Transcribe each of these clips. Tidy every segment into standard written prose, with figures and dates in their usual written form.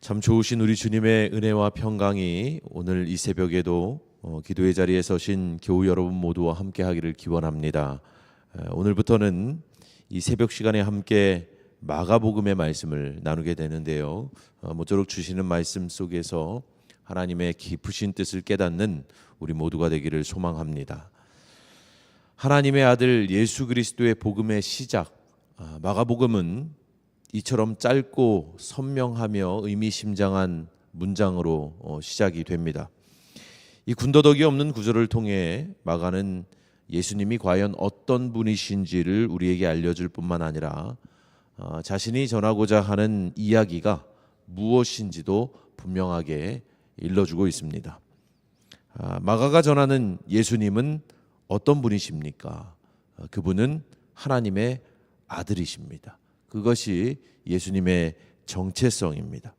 참 좋으신 우리 주님의 은혜와 평강이 오늘 이 새벽에도 기도의 자리에 서신 교우 여러분 모두와 함께 하기를 기원합니다. 오늘부터는 이 새벽 시간에 함께 마가복음의 말씀을 나누게 되는데요. 모쪼록 주시는 말씀 속에서 하나님의 깊으신 뜻을 깨닫는 우리 모두가 되기를 소망합니다. 하나님의 아들 예수 그리스도의 복음의 시작, 마가복음은 이처럼 짧고 선명하며 의미심장한 문장으로 시작이 됩니다. 이 군더더기 없는 구절을 통해 마가는 예수님이 과연 어떤 분이신지를 우리에게 알려줄 뿐만 아니라 자신이 전하고자 하는 이야기가 무엇인지도 분명하게 일러주고 있습니다. 마가가 전하는 예수님은 어떤 분이십니까? 그분은 하나님의 아들이십니다. 그것이 예수님의 정체성입니다.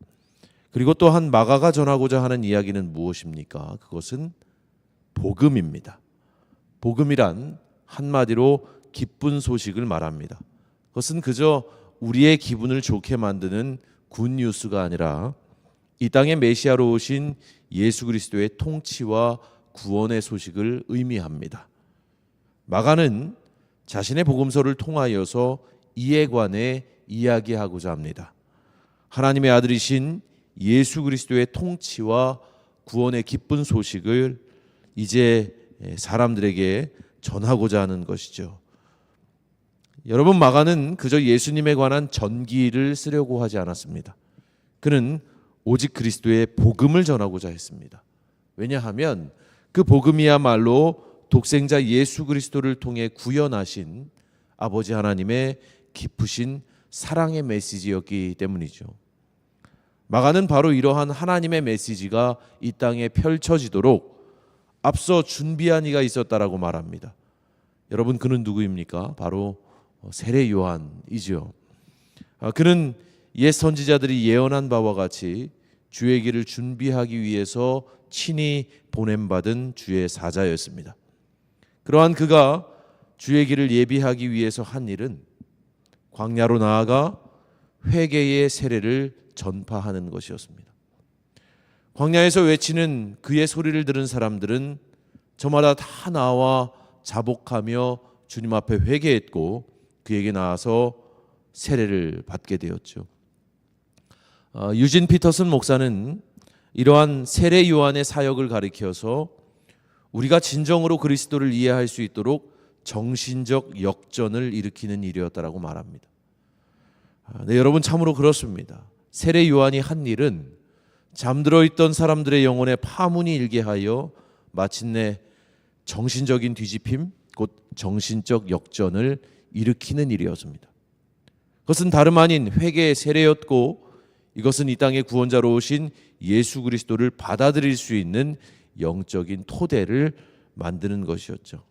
그리고 또한 마가가 전하고자 하는 이야기는 무엇입니까? 그것은 복음입니다. 복음이란 한마디로 기쁜 소식을 말합니다. 그것은 그저 우리의 기분을 좋게 만드는 굿뉴스가 아니라 이 땅에 메시아로 오신 예수 그리스도의 통치와 구원의 소식을 의미합니다. 마가는 자신의 복음서를 통하여서 이에 관해 이야기하고자 합니다. 하나님의 아들이신 예수 그리스도의 통치와 구원의 기쁜 소식을 이제 사람들에게 전하고자 하는 것이죠. 여러분, 마가는 그저 예수님에 관한 전기를 쓰려고 하지 않았습니다. 그는 오직 그리스도의 복음을 전하고자 했습니다. 왜냐하면 그 복음이야말로 독생자 예수 그리스도를 통해 구현하신 아버지 하나님의 깊으신 사랑의 메시지였기 때문이죠. 마가는 바로 이러한 하나님의 메시지가 이 땅에 펼쳐지도록 앞서 준비한 이가 있었다라고 말합니다. 여러분, 그는 누구입니까? 바로 세례 요한이지요. 그는 옛 선지자들이 예언한 바와 같이 주의 길을 준비하기 위해서 친히 보냄받은 주의 사자였습니다. 그러한 그가 주의 길을 예비하기 위해서 한 일은 광야로 나아가 회개의 세례를 전파하는 것이었습니다. 광야에서 외치는 그의 소리를 들은 사람들은 저마다 다 나와 자복하며 주님 앞에 회개했고 그에게 나와서 세례를 받게 되었죠. 유진 피터슨 목사는 이러한 세례 요한의 사역을 가리켜서 우리가 진정으로 그리스도를 이해할 수 있도록 정신적 역전을 일으키는 일이었다라고 말합니다. 네, 여러분, 참으로 그렇습니다. 세례 요한이 한 일은 잠들어 있던 사람들의 영혼에 파문이 일게 하여 마침내 정신적인 뒤집힘, 곧 정신적 역전을 일으키는 일이었습니다. 그것은 다름 아닌 회개의 세례였고 이것은 이 땅의 구원자로 오신 예수 그리스도를 받아들일 수 있는 영적인 토대를 만드는 것이었죠.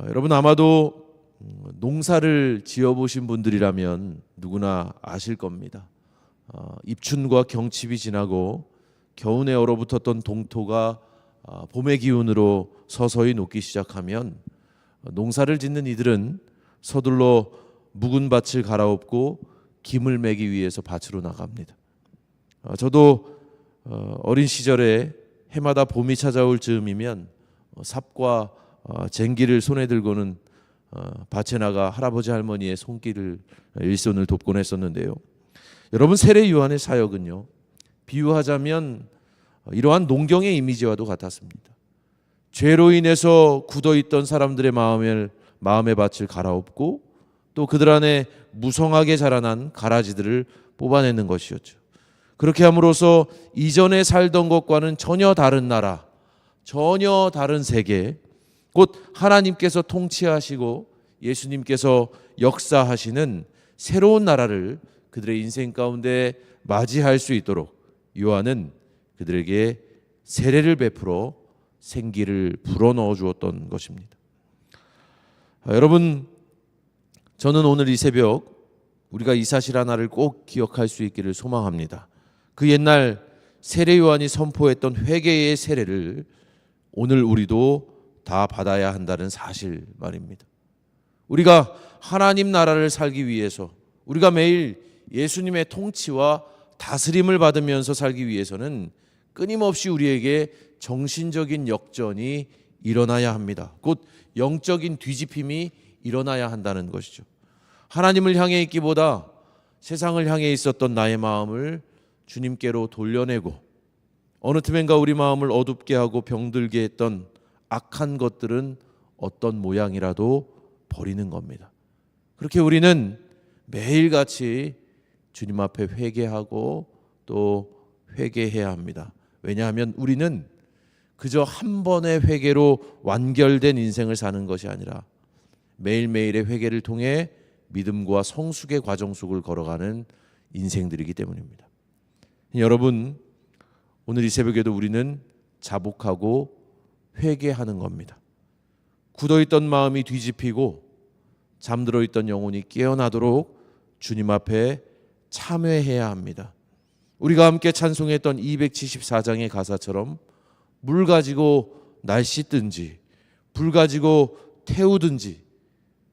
여러분, 아마도 농사를 지어보신 분들이라면 누구나 아실 겁니다. 입춘과 경칩이 지나고 겨우내 얼어붙었던 동토가 봄의 기운으로 서서히 녹기 시작하면 농사를 짓는 이들은 서둘러 묵은 밭을 갈아엎고 김을 매기 위해서 밭으로 나갑니다. 저도 어린 시절에 해마다 봄이 찾아올 즈음이면 삽과 쟁기를 손에 들고는 밭에 나가 할아버지 할머니의 손길을 일손을 돕곤 했었는데요. 여러분, 세례 요한의 사역은요, 비유하자면 이러한 농경의 이미지와도 같았습니다. 죄로 인해서 굳어있던 사람들의 마음의 밭을 갈아엎고 또 그들 안에 무성하게 자라난 가라지들을 뽑아내는 것이었죠. 그렇게 함으로써 이전에 살던 것과는 전혀 다른 나라, 전혀 다른 세계, 곧 하나님께서 통치하시고 예수님께서 역사하시는 새로운 나라를 그들의 인생 가운데 맞이할 수 있도록 요한은 그들에게 세례를 베풀어 생기를 불어넣어 주었던 것입니다. 여러분, 저는 오늘 이 새벽 우리가 이 사실 하나를 꼭 기억할 수 있기를 소망합니다. 그 옛날 세례 요한이 선포했던 회개의 세례를 오늘 우리도 다 받아야 한다는 사실 말입니다. 우리가 하나님 나라를 살기 위해서 우리가 매일 예수님의 통치와 다스림을 받으면서 살기 위해서는 끊임없이 우리에게 정신적인 역전이 일어나야 합니다. 곧 영적인 뒤집힘이 일어나야 한다는 것이죠. 하나님을 향해 있기보다 세상을 향해 있었던 나의 마음을 주님께로 돌려내고 어느 틈엔가 우리 마음을 어둡게 하고 병들게 했던 악한 것들은 어떤 모양이라도 버리는 겁니다. 그렇게 우리는 매일같이 주님 앞에 회개하고 또 회개해야 합니다. 왜냐하면 우리는 그저 한 번의 회개로 완결된 인생을 사는 것이 아니라 매일매일의 회개를 통해 믿음과 성숙의 과정 속을 걸어가는 인생들이기 때문입니다. 여러분, 오늘 이 새벽에도 우리는 자복하고 회개하는 겁니다. 굳어있던 마음이 뒤집히고 잠들어 있던 영혼이 깨어나도록 주님 앞에 참회해야 합니다. 우리가 함께 찬송했던 274장의 가사처럼 물 가지고 날 씻든지 불 가지고 태우든지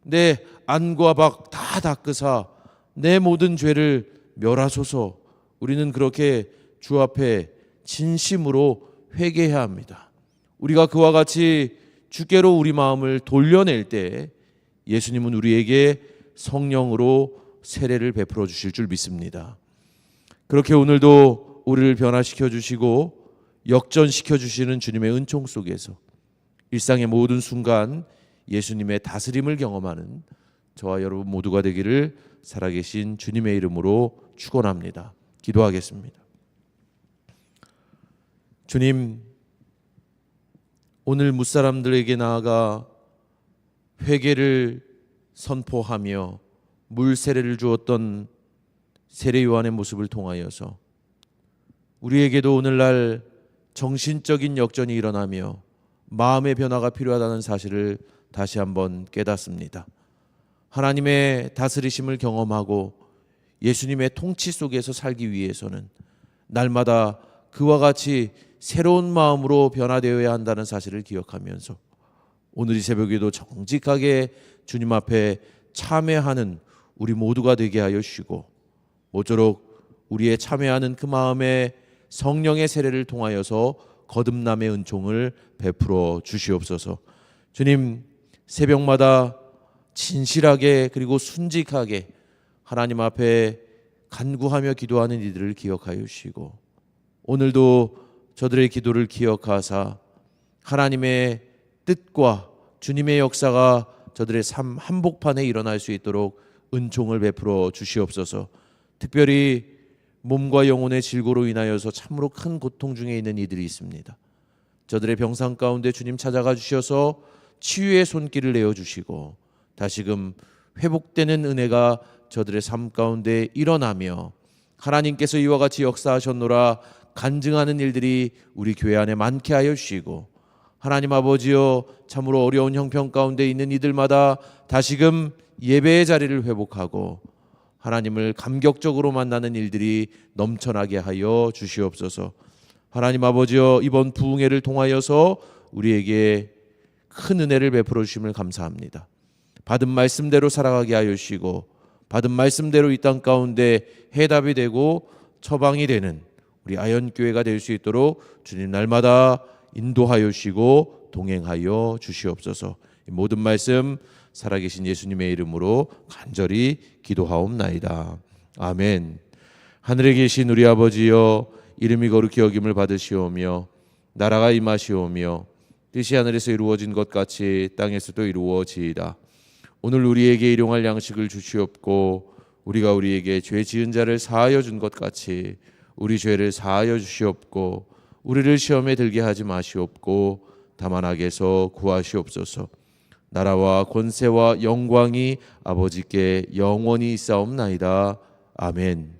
내 안과 밖 다 닦으사 내 모든 죄를 멸하소서. 우리는 그렇게 주 앞에 진심으로 회개해야 합니다. 우리가 그와 같이 주께로 우리 마음을 돌려낼 때 예수님은 우리에게 성령으로 세례를 베풀어 주실 줄 믿습니다. 그렇게 오늘도 우리를 변화시켜 주시고 역전시켜 주시는 주님의 은총 속에서 일상의 모든 순간 예수님의 다스림을 경험하는 저와 여러분 모두가 되기를 살아계신 주님의 이름으로 축원합니다. 기도하겠습니다. 주님, 오늘 뭇사람들에게 나아가 회개를 선포하며 물 세례를 주었던 세례 요한의 모습을 통하여서 우리에게도 오늘날 정신적인 역전이 일어나며 마음의 변화가 필요하다는 사실을 다시 한번 깨닫습니다. 하나님의 다스리심을 경험하고 예수님의 통치 속에서 살기 위해서는 날마다 그와 같이 새로운 마음으로 변화되어야 한다는 사실을 기억하면서 오늘 이 새벽에도 정직하게 주님 앞에 참회하는 우리 모두가 되게 하여 주시고 모쪼록 우리의 참회하는 그 마음에 성령의 세례를 통하여서 거듭남의 은총을 베풀어 주시옵소서. 주님, 새벽마다 진실하게 그리고 순직하게 하나님 앞에 간구하며 기도하는 이들을 기억하여 주시고 오늘도 저들의 기도를 기억하사 하나님의 뜻과 주님의 역사가 저들의 삶 한복판에 일어날 수 있도록 은총을 베풀어 주시옵소서. 특별히 몸과 영혼의 질고로 인하여서 참으로 큰 고통 중에 있는 이들이 있습니다. 저들의 병상 가운데 주님 찾아가 주셔서 치유의 손길을 내어주시고 다시금 회복되는 은혜가 저들의 삶 가운데 일어나며 하나님께서 이와 같이 역사하셨노라 간증하는 일들이 우리 교회 안에 많게 하여 주시고 하나님 아버지여 참으로 어려운 형편 가운데 있는 이들마다 다시금 예배의 자리를 회복하고 하나님을 감격적으로 만나는 일들이 넘쳐나게 하여 주시옵소서. 하나님 아버지여 이번 부흥회를 통하여서 우리에게 큰 은혜를 베풀어 주심을 감사합니다. 받은 말씀대로 살아가게 하여 주시고 받은 말씀대로 이 땅 가운데 해답이 되고 처방이 되는 우리 아현교회가 될 수 있도록 주님 날마다 인도하여 주시고 동행하여 주시옵소서. 모든 말씀 살아계신 예수님의 이름으로 간절히 기도하옵나이다. 아멘. 하늘에 계신 우리 아버지여 이름이 거룩히 여김을 받으시오며 나라가 임하시오며 뜻이 하늘에서 이루어진 것 같이 땅에서도 이루어지이다. 오늘 우리에게 일용할 양식을 주시옵고 우리가 우리에게 죄 지은 자를 사하여 준 것 같이 우리 죄를 사하여 주시옵고 우리를 시험에 들게 하지 마시옵고 다만 악에서 구하시옵소서. 나라와 권세와 영광이 아버지께 영원히 있사옵나이다. 아멘.